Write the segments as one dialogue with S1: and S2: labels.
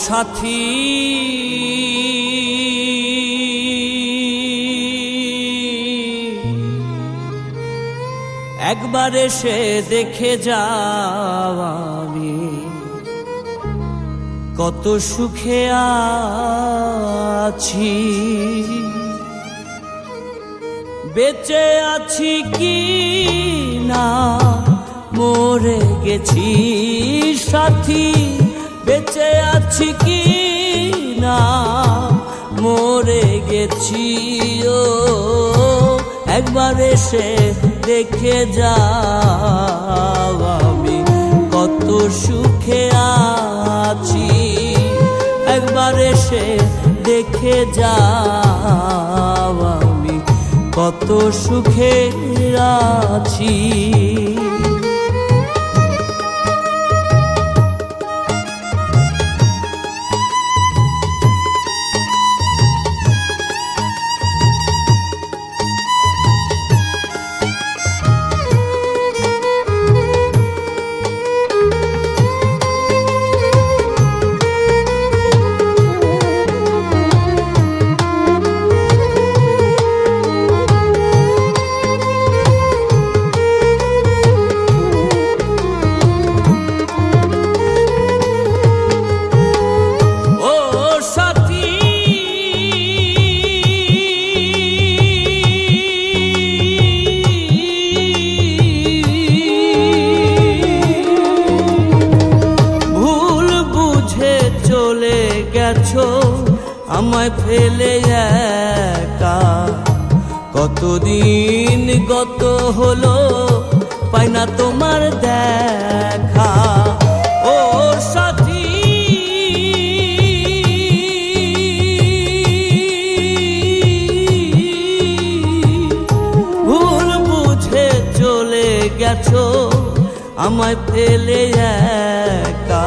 S1: সাথী একবার এসে দেখে যাও আমি কত সুখে আছি, বেঁচে আছি কি না মরে গেছি সাথী, বেঁচে আছি কি না মরে গেছি। ও একবার এসে দেখে যাও আমি কত সুখে আছি, একবার এসে দেখে যাও আমি কত সুখে আছি। আমায় ফেলে একা কতদিন গত হলো পাই না তোমার দেখা। ও সাথী ভুল বুঝে চলে গেছো আমায় ফেলে একা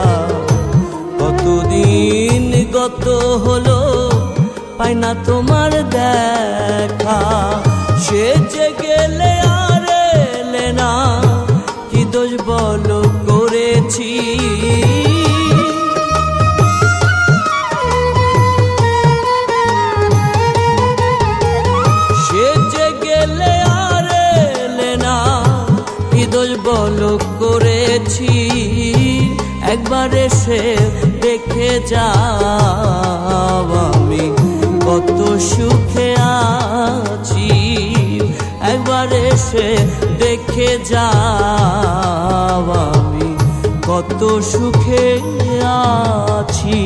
S1: কতদিন গত হলো পাই না তোমার দেখা। সে যে গেলে আর এলে না কি দোষ বলো করেছি, সে যে গেলে আর এলে না কি দোষ বলো করেছি। একবার এসে দেখে যাও আমি কত সুখে আছি, একবার এসে দেখে যাও আমি কত সুখে আছি।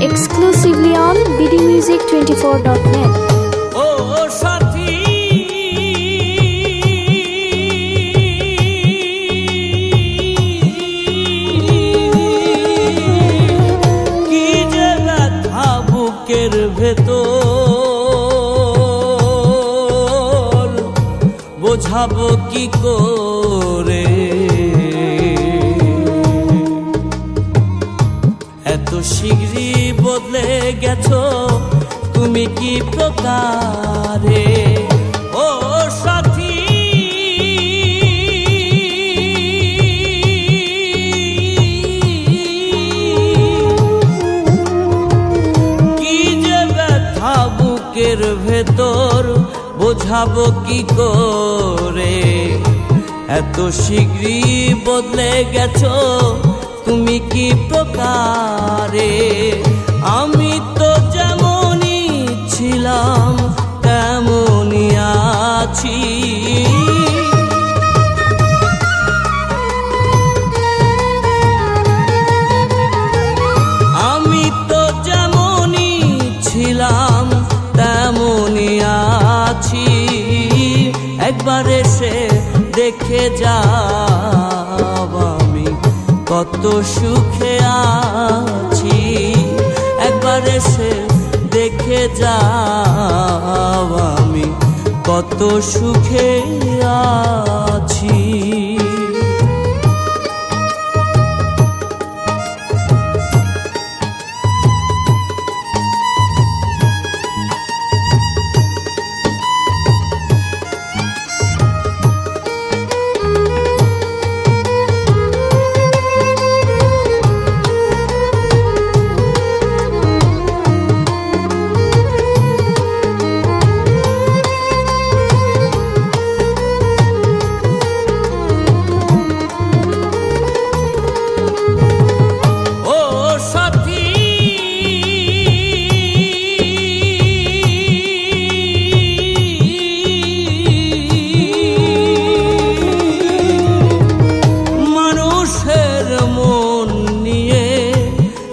S2: Exclusively on bdmusic24.net.
S1: ও সাথী কি যে ব্যথা বুকের ভেতর বোঝাবো কি করে, এত শীঘ্রই বদলে গেছো তুমি কি প্রকারে। ও সাথী কি যে ব্যথা বুকের ভেতর বোঝাবো কি করে, এত শীঘ্রই বদলে গেছো তুমি কি প্রকারে। আমি তো যেমনই ছিলাম তেমনই আছি, আমি তো যেমনই ছিলাম তেমনই আছি, একবার এসে দেখে যাও আমি কত সুখে আছি, একবার এসে দেখে যাও আমি কত সুখে আছি।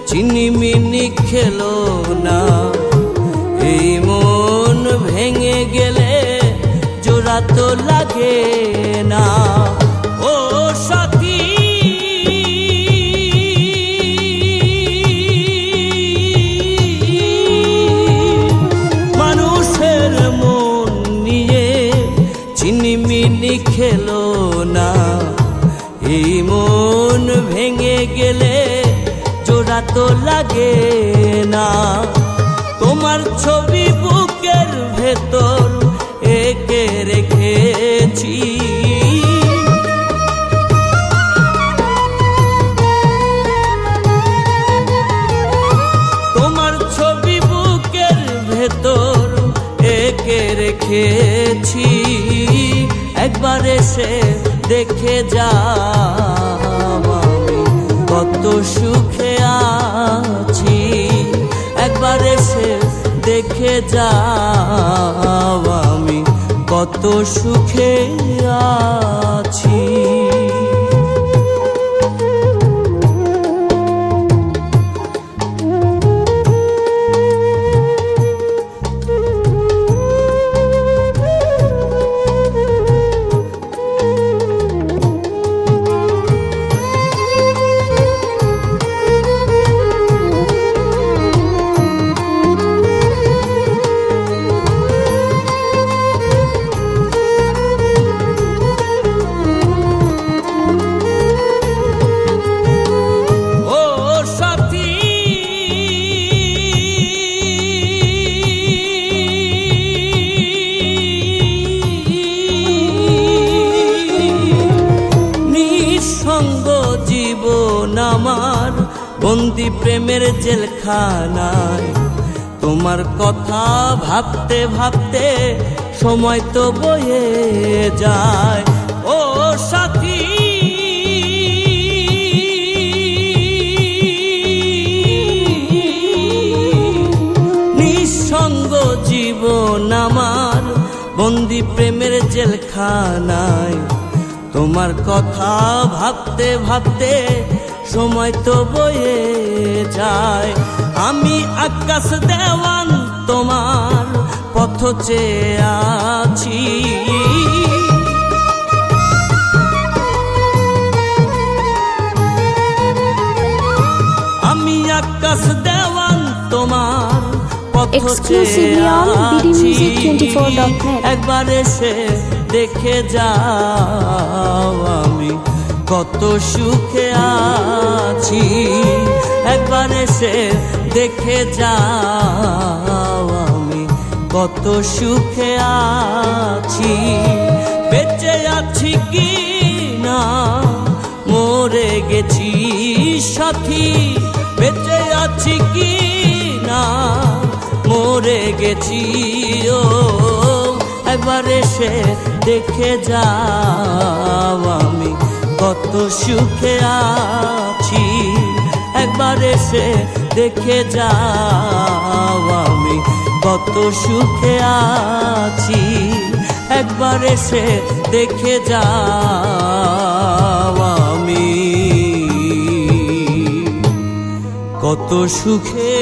S1: চিনিমিনি খেলো না, এই মন ভেঙে গেলে জোড়া তো লাগে না। ও সাথী মানুষের মন নিয়ে চিনিমিনি খেলো না, এই মন ভেঙে গেলে জোড়া তো লাগে না। তোমার ছবি বুকের ভেতর এঁকে রেখেছি, তোমার ছবি বুকের ভেতর এঁকে রেখেছি। একবার এসে দেখে যাও আমি কত সুখে আছি। একবার এসে দেখে যাও আমি কত সুখে আছি। আমার বন্দি প্রেমের জেলখানায়, তোমার কথা ভাবতে ভাবতে সময় তো বয়ে যায়। ও সাথী নিঃসঙ্গ জীবন আমার বন্দি প্রেমের জেলখানায়, তোমার কথা ভাবতে ভাবতে সময় তো বয়ে যায়। আমি আকাশ দেওয়ান তোমার পথ চেয়ে আছি, আমি আকাশ দেওয়ান তোমার পথ চেয়ে আছি। একবার এসে দেখে যাও আমি কত সুখে আছি। একবার এসে দেখে যাও আমি কত সুখে আছি। বেঁচে আছি কি না মরে গেছি সাথী, বেঁচে আছি কি না মরে গেছি। ও একবার এসে দেখে যাও আমি কত সুখে আছি। একবার এসে দেখে যাও আমি কত সুখে আছি। একবার এসে দেখে যাও আমি কত সুখে